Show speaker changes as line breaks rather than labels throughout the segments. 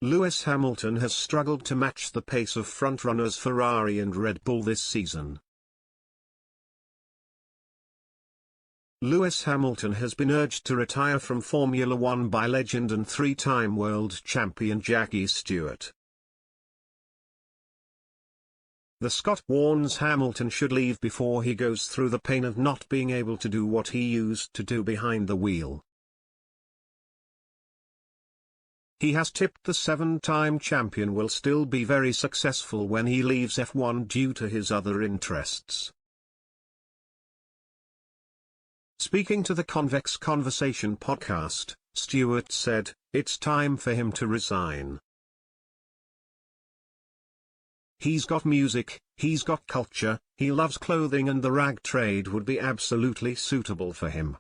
Lewis Hamilton has struggled to match the pace of frontrunners Ferrari and Red Bull this season. Lewis Hamilton has been urged to retire from Formula One by legend and three-time world champion Jackie Stewart. The Scot warns Hamilton should leave before he goes through the pain of not being able to do what he used to do behind the wheel. He has tipped the seven-time champion will still be very successful when he leaves F1 due to his other interests. Speaking to the Convex Conversation podcast, Stewart said, "It's time for him to resign. He's got music, he's got culture, he loves clothing, and the rag trade would be absolutely suitable for him.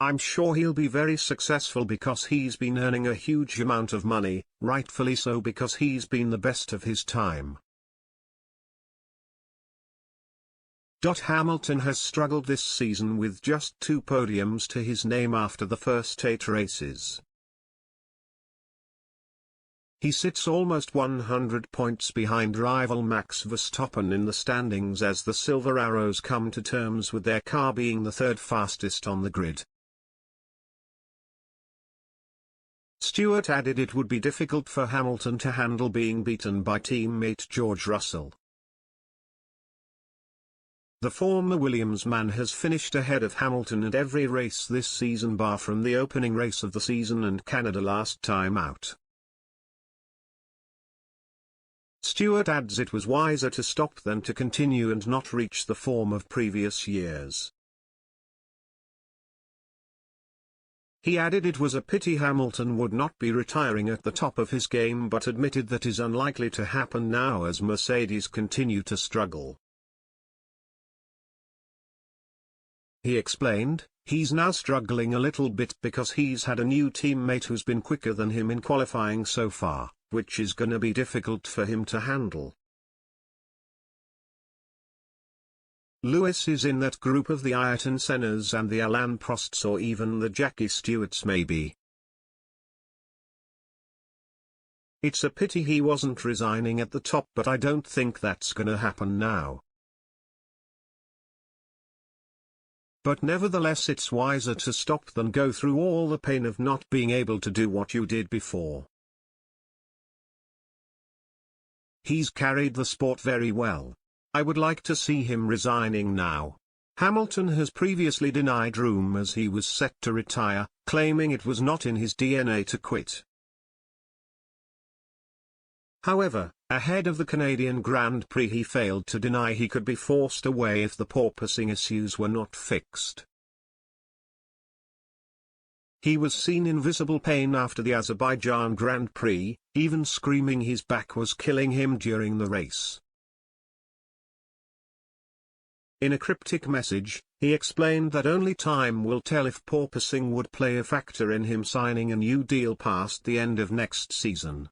I'm sure he'll be very successful because he's been earning a huge amount of money, rightfully so, because he's been the best of his time." Hamilton has struggled this season with just 2 podiums to his name after the first 8 races. He sits almost 100 points behind rival Max Verstappen in the standings as the Silver Arrows come to terms with their car being the 3rd fastest on the grid. Stewart added it would be difficult for Hamilton to handle being beaten by teammate George Russell. The former Williams man has finished ahead of Hamilton at every race this season bar from the opening race of the season and Canada last time out. Stewart adds it was wiser to stop than to continue and not reach the form of previous years. He added it was a pity Hamilton would not be retiring at the top of his game, but admitted that is unlikely to happen now as Mercedes continue to struggle. He explained, he's now struggling a little bit because he's had a new teammate who's been quicker than him in qualifying so far, which is gonna be difficult for him to handle. Lewis is in that group of the Ayrton Sennas and the Alain Prosts, or even the Jackie Stewarts maybe. It's a pity he wasn't resigning at the top, but I don't think that's gonna happen now. But nevertheless it's wiser to stop than go through all the pain of not being able to do what you did before. He's carried the sport very well. I would like to see him resigning now." Hamilton has previously denied rumors he was set to retire, claiming it was not in his DNA to quit. However, ahead of the Canadian Grand Prix he failed to deny he could be forced away if the porpoising issues were not fixed. He was seen in visible pain after the Azerbaijan Grand Prix, even screaming his back was killing him during the race. In a cryptic message, he explained that only time will tell if porpoising would play a factor in him signing a new deal past the end of next season.